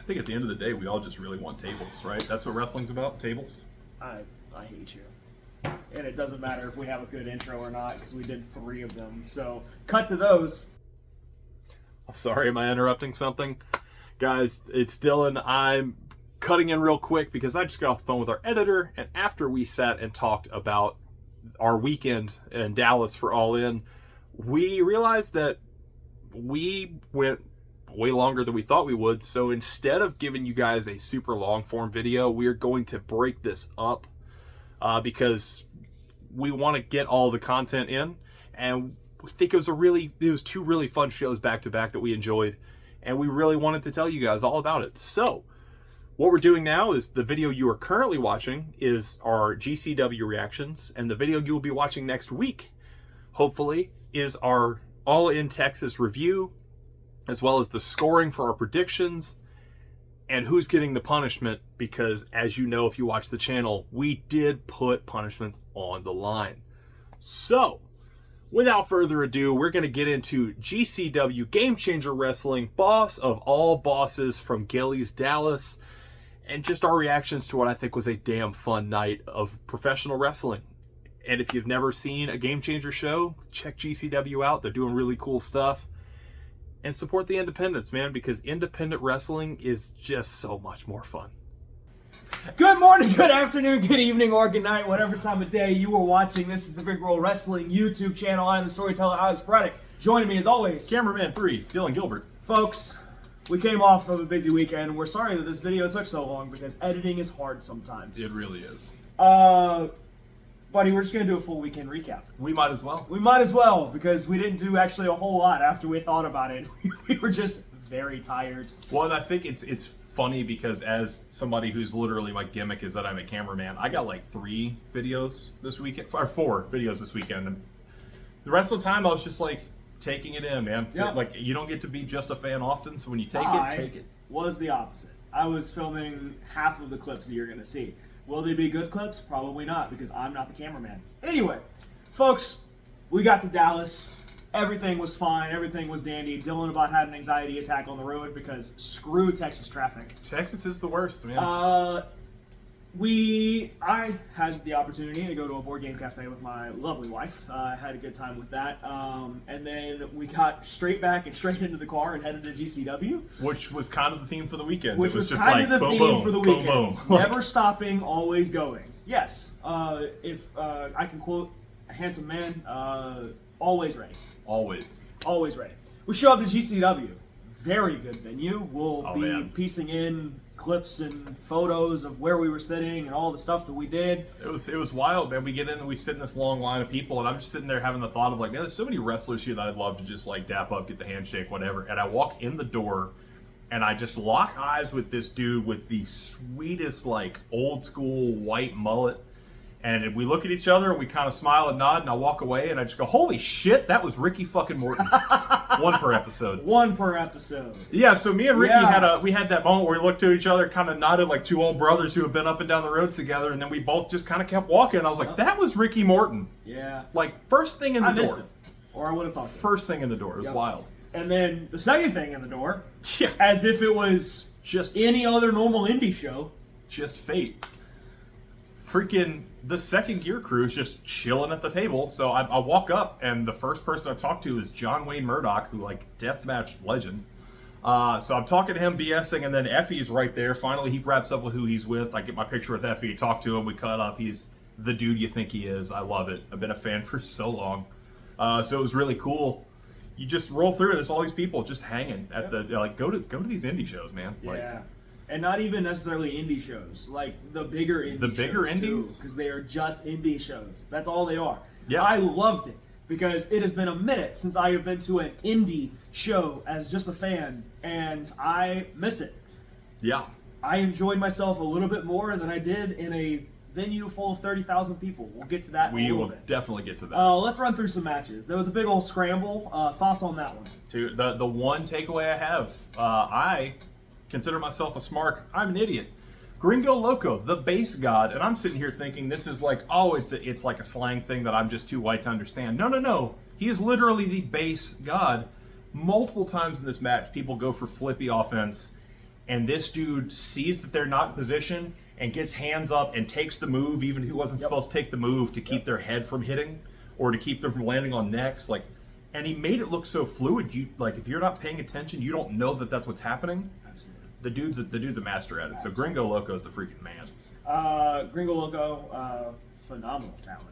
think at the end of the day, we all just really want tables, right? That's what wrestling's about, tables. I hate you. And it doesn't matter if we have a good intro or not, because we did 3 of them. So, cut to those. I'm sorry, am I interrupting something? Guys, it's Dylan. I'm cutting in real quick because I just got off the phone with our editor, and after we sat and talked about our weekend in Dallas for All In, we realized that we went way longer than we thought we would. So instead of giving you guys a super long form video, we are going to break this up because we want to get all the content in, and we think it was 2 really fun shows back to back that we enjoyed, and we really wanted to tell you guys all about it. So what we're doing now is the video you are currently watching is our GCW reactions, and the video you will be watching next week, hopefully, is our All In Texas review, as well as the scoring for our predictions and who's getting the punishment, because as you know, if you watch the channel, we did put punishments on the line. So without further ado, we're going to get into GCW Game Changer Wrestling, boss of all bosses from Gilley's Dallas, and just our reactions to what I think was a damn fun night of professional wrestling. And if you've never seen a Game Changer show, check GCW out. They're doing really cool stuff. And support the independents, man, because independent wrestling is just so much more fun. Good morning, good afternoon, good evening, or good night, whatever time of day you are watching. This is the Big Roll Wrestling YouTube channel. I am the storyteller, Alex Braddock. Joining me as always, Cameraman 3, Dylan Gilbert. Folks, we came off of a busy weekend, and we're sorry that this video took so long because editing is hard sometimes. It really is. Buddy, we're just going to do a full weekend recap. We might as well. We might as well, because we didn't do actually a whole lot after we thought about it. We were just very tired. Well, and I think it's funny because as somebody who's literally, my gimmick is that I'm a cameraman, I got like 3 videos this weekend, or 4 videos this weekend. And the rest of the time I was just like taking it in, man. Yep. Like, you don't get to be just a fan often, so when you take it. Was the opposite. I was filming half of the clips that you're going to see. Will they be good clips? Probably not, because I'm not the cameraman. Anyway, folks, we got to Dallas. Everything was fine. Everything was dandy. Dylan about had an anxiety attack on the road because screw Texas traffic. Texas is the worst, man. I had the opportunity to go to a board game cafe with my lovely wife. I had a good time with that. And then we got straight back and straight into the car and headed to GCW. Which was kind of the theme for the weekend. Which was was just kind like, of the boom, theme boom, for the boom, weekend. boom. Never stopping, always going. Yes. If I can quote a handsome man, always ready. Always. Always ready. We show up to GCW. Very good venue. We'll be piecing in clips and photos of where we were sitting and all the stuff that we did. It was wild, man. We get in and we sit in this long line of people, and I'm just sitting there having the thought of like, man, there's so many wrestlers here that I'd love to just like dap up, get the handshake, whatever. And I walk in the door and I just lock eyes with this dude with the sweetest like old school white mullet. And we look at each other and we kind of smile and nod, and I walk away and I just go, holy shit, that was Ricky fucking Morton. 1 per episode. 1 per episode. Yeah, so me and Ricky had that moment where we looked to each other, kind of nodded like 2 old brothers who have been up and down the roads together, and then we both just kind of kept walking, and I was like, that was Ricky Morton. Yeah. Like, first thing in the door. I missed him. Or I would have talked to him. First thing in the door. It was wild. And then the second thing in the door, as if it was just any other normal indie show. Just fate. Freaking the second gear crew is just chilling at the table. So I walk up, and the first person I talk to is John Wayne Murdoch, who like deathmatch legend. So I'm talking to him, BSing, and then Effie's right there. Finally, he wraps up with who he's with. I get my picture with Effie, talk to him, we cut up. He's the dude you think he is. I love it. I've been a fan for so long. So it was really cool. You just roll through, and there's all these people just hanging at the like. Go to these indie shows, man. Like, and not even necessarily indie shows, like the bigger indie shows. The bigger indies? Because they are just indie shows. That's all they are. Yeah. I loved it because it has been a minute since I have been to an indie show as just a fan, and I miss it. Yeah. I enjoyed myself a little bit more than I did in a venue full of 30,000 people. We'll get to that in a little bit. We will definitely get to that. Let's run through some matches. There was a big old scramble. Thoughts on that one? The one takeaway I have, I consider myself a smart. I'm an idiot. Gringo Loco, the base god, and I'm sitting here thinking this is like, oh, it's like a slang thing that I'm just too white to understand. No. He is literally the base god. Multiple times in this match, people go for flippy offense, and this dude sees that they're not in position and gets hands up and takes the move, even if he wasn't supposed to take the move, to keep their head from hitting or to keep them from landing on necks. Like, and he made it look so fluid. You like, if you're not paying attention, you don't know that that's what's happening. Absolutely. The dude's a master at it. So Gringo Loco is the freaking man. Gringo Loco, phenomenal talent.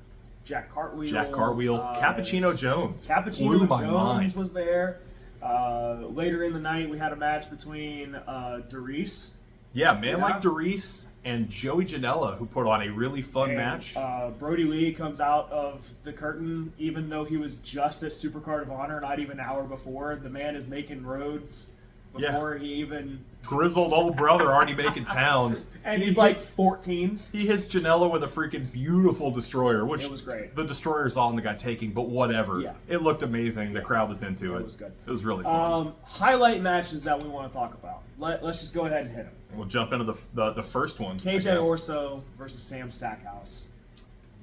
Jack Cartwheel, Cappuccino Jones. Cappuccino Blew my Jones mind. was there. Later in the night, we had a match between Darice. Yeah, man like Darice and Joey Janela, who put on a really fun match. Brody Lee comes out of the curtain, even though he was just at Supercard of Honor not even an hour before. The man is making roads before he even... Grizzled old brother already making towns. And he's like 14. He hits Janela with a freaking beautiful destroyer, which it was great. The destroyer's on the guy taking, but whatever. Yeah. It looked amazing. The crowd was into it. It was good. It was really fun. Highlight matches that we want to talk about. Let's just go ahead and hit them. We'll jump into the first one. KJ Orso versus Sam Stackhouse.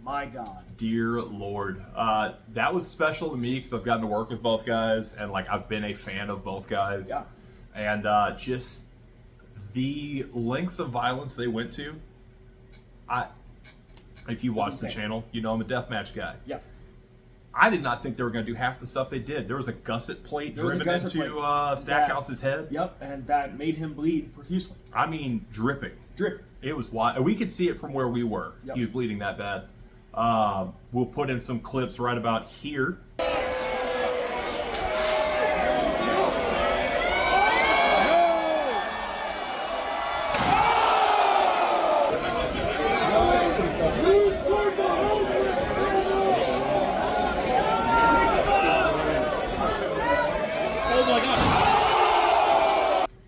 My God. Dear Lord. That was special to me because I've gotten to work with both guys, and like I've been a fan of both guys. Yeah. And just the lengths of violence they went to. If you watch the channel, you know I'm a deathmatch guy. Yeah. I did not think they were going to do half the stuff they did. There was a gusset plate driven into Stackhouse's head. Yep, and that made him bleed profusely. I mean, dripping. Dripping. It was wild. We could see it from where we were. Yep. He was bleeding that bad. We'll put in some clips right about here.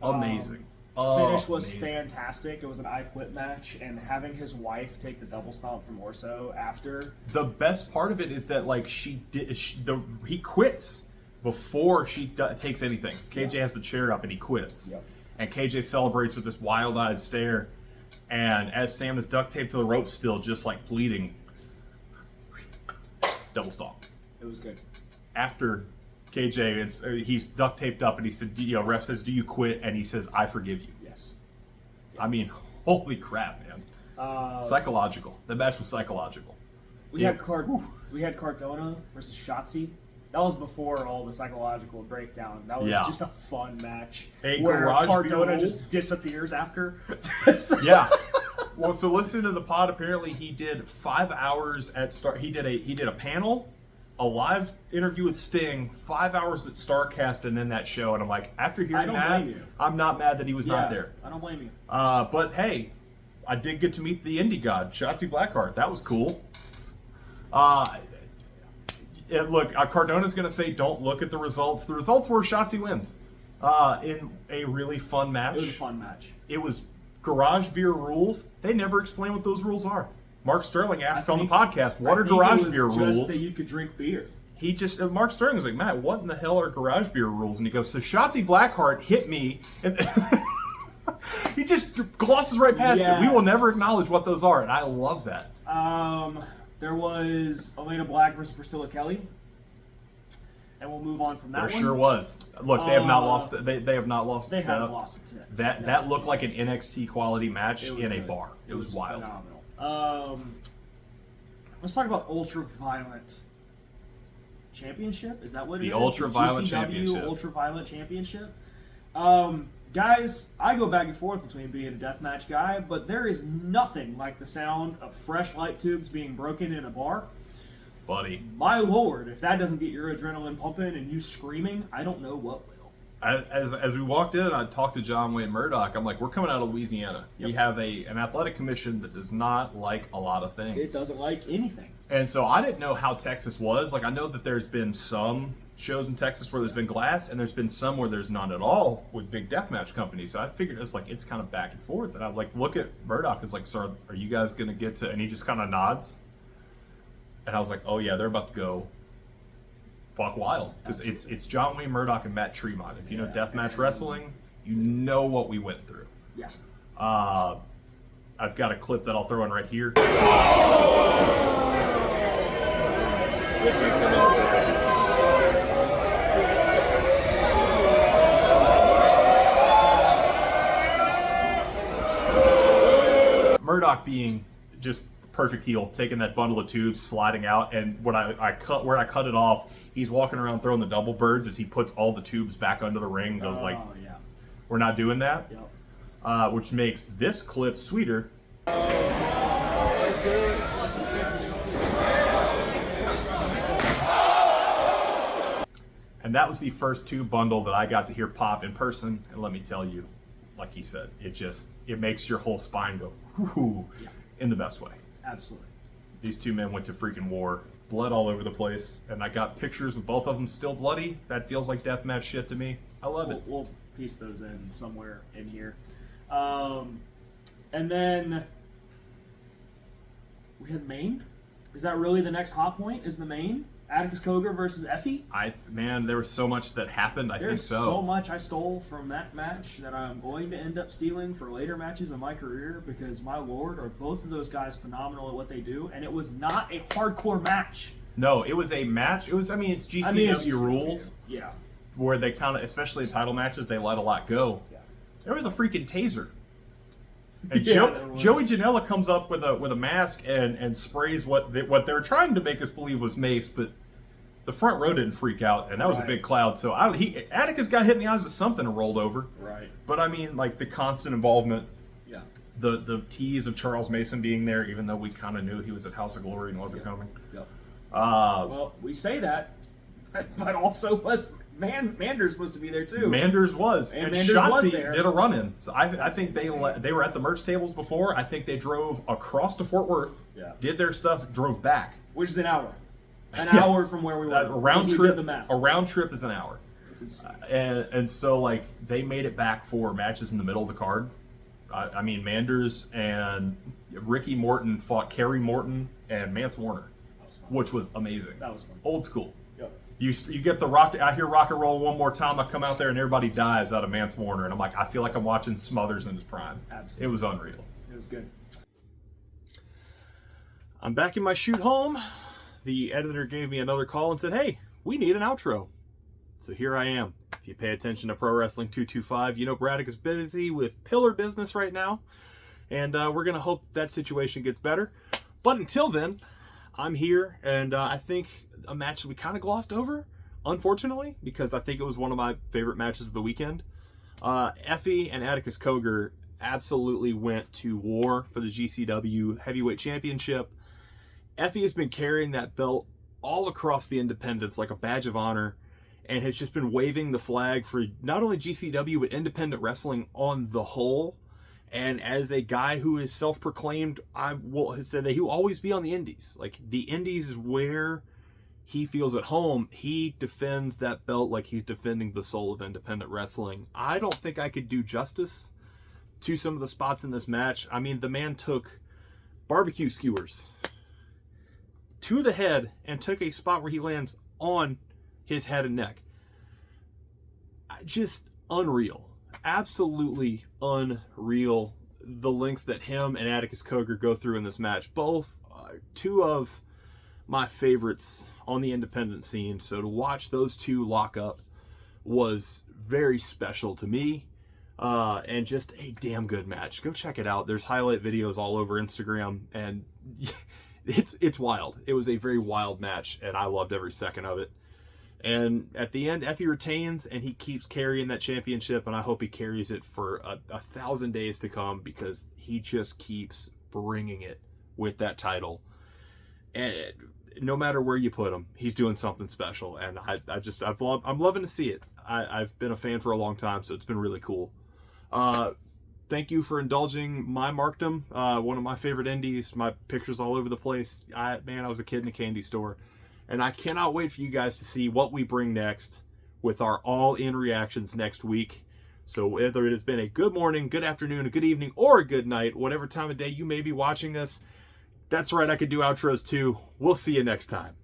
Amazing. Finish was fantastic. It was an I Quit match, and having his wife take the double stomp from Orso after. The best part of it is that like he quits before she takes anything. KJ has the chair up and he quits. Yep. And KJ celebrates with this wild-eyed stare. And as Sam is duct taped to the rope, still just like bleeding, double stomp. It was good. After KJ, he's duct taped up, and he said, ref says, "Do you quit?" And he says, "I forgive you." Yes. I mean, holy crap, man! Psychological. The match was psychological. We had Cardona versus Shotzi. That was before all the psychological breakdown. That was just a fun match where Cardona just disappears after. Yeah. Well, so listen to the pod. Apparently, he did 5 hours at Star. He did a panel, a live interview with Sting, 5 hours at Starcast, and then that show. And I'm like, after hearing that, I'm not mad that he was not there. I don't blame you. But hey, I did get to meet the indie god, Shotzi Blackheart. That was cool. Look, Cardona's going to say don't look at the results. The results were Shotzi wins in a really fun match. It was a fun match. It was garage beer rules. They never explain what those rules are. Mark Sterling asked on the podcast, what are garage beer rules? Just that you could drink beer. He just, Mark Sterling was like, Matt, what in the hell are garage beer rules? And he goes, so Shotzi Blackheart hit me. And he just glosses right past it. We will never acknowledge what those are. And I love that. There was Elena Black versus Priscilla Kelly. And we'll move on from that one. There sure was. Look, they have not lost. They have not lost. They haven't lost it to that looked like an NXT quality match in a bar. It was wild. Phenomenal. Let's talk about Ultra-Violent Championship. Is that what it is? The Ultra-Violent Championship. Ultra-Violent Championship. Guys, I go back and forth between being a deathmatch guy, but there is nothing like the sound of fresh light tubes being broken in a bar. Buddy. My lord, if that doesn't get your adrenaline pumping and you screaming, I don't know what will. As we walked in, I talked to John Wayne Murdoch. I'm like, we're coming out of Louisiana. Yep. We have an athletic commission that does not like a lot of things. It doesn't like anything. And so I didn't know how Texas was. Like, I know that there's been some shows in Texas where there's been glass, and there's been some where there's none at all with big deathmatch companies. So I figured it's kind of back and forth. And I look at Murdoch, is like, sir, are you guys going to get to, and he just kind of nods. And I was like, oh yeah, they're about to go buck wild. Because it's John Wayne Murdoch and Matt Tremont. If you know deathmatch wrestling, you know what we went through. Yeah. I've got a clip that I'll throw in right here. Murdoch being just perfect heel, taking that bundle of tubes, sliding out, and when I cut it off, he's walking around throwing the double birds as he puts all the tubes back under the ring and goes like, yeah. we're not doing that. Yep. Which makes this clip sweeter. And that was the first tube bundle that I got to hear pop in person, and let me tell you, like he said, it makes your whole spine go whoo, in the best way. Absolutely. These two men went to freaking war, blood all over the place, and I got pictures with both of them still bloody. That feels like deathmatch shit to me. I love it. We'll piece those in somewhere in here. And then we had Maine. Is that really the next hot point? Is the Maine? Atticus Cogar versus Effie? Man, there was so much that happened. I think There's so. so much I stole from that match that I'm going to end up stealing for later matches in my career because, my lord, are both of those guys phenomenal at what they do, and it was not a hardcore match. No, it was a match. It's GCW rules. Yeah. Where they kind of, especially in title matches, they let a lot go. Yeah. There was a freaking taser. And Yeah, Joey Janela comes up with a mask and sprays what they were trying to make us believe was mace, but the front row didn't freak out, and that was a big cloud. So Atticus got hit in the eyes with something and rolled over. Right. But I mean, like the constant involvement. Yeah. The tease of Charles Mason being there, even though we kind of knew he was at House of Glory and wasn't coming. Yep. Well, we say that, but also was Mander's supposed to be there too. Manders was, and Manders Shotzi was there. did a run-in. So I think they were at the merch tables before. I think they drove across to Fort Worth, did their stuff, drove back, which is an hour, hour from where we were. A round We trip. did the math. A round trip is an hour. It's insane. And so like they made it back for matches in the middle of the card. I mean, Manders and Ricky Morton fought Kerry Morton and Mance Warner, which was amazing. That was fun. Old school. Yep. You get the rock. I hear rock and roll one more time. I come out there and everybody dies out of Mance Warner, and I'm like, I feel like I'm watching Smothers in his prime. Absolutely. It was unreal. It was good. I'm back in my shoot home. The editor gave me another call and said, "Hey, we need an outro." So here I am. If you pay attention to Pro Wrestling 225, you know Braddock is busy with pillar business right now, and we're gonna hope that situation gets better. But until then, I'm here, and I think a match we kind of glossed over, unfortunately, because I think it was one of my favorite matches of the weekend. Effie and Atticus Cogar absolutely went to war for the GCW Heavyweight Championship. Effie has been carrying that belt all across the independents like a badge of honor, and has just been waving the flag for not only GCW, but independent wrestling on the whole. And as a guy who is self-proclaimed, has said that he will always be on the indies. Like, the indies is where he feels at home. He defends that belt like he's defending the soul of independent wrestling. I don't think I could do justice to some of the spots in this match. I mean, the man took barbecue skewers to the head and took a spot where he lands on his head and neck. Just unreal. Absolutely unreal, the lengths that him and Atticus Cogar go through in this match. Both two of my favorites on the independent scene. So to watch those two lock up was very special to me. And just a damn good match. Go check it out. There's highlight videos all over Instagram, and it's wild. It was a very wild match, and I loved every second of it. And at the end, Effie retains, and he keeps carrying that championship, and I hope he carries it for 1,000 days to come, because he just keeps bringing it with that title. And no matter where you put him, he's doing something special, and I'm loving to see it. I've been a fan for a long time, so it's been really cool. Thank you for indulging my markdom. One of my favorite indies, my pictures all over the place. I was a kid in a candy store. And I cannot wait for you guys to see what we bring next with our all-in reactions next week. So whether it has been a good morning, good afternoon, a good evening, or a good night, whatever time of day you may be watching this, that's right, I could do outros too. We'll see you next time.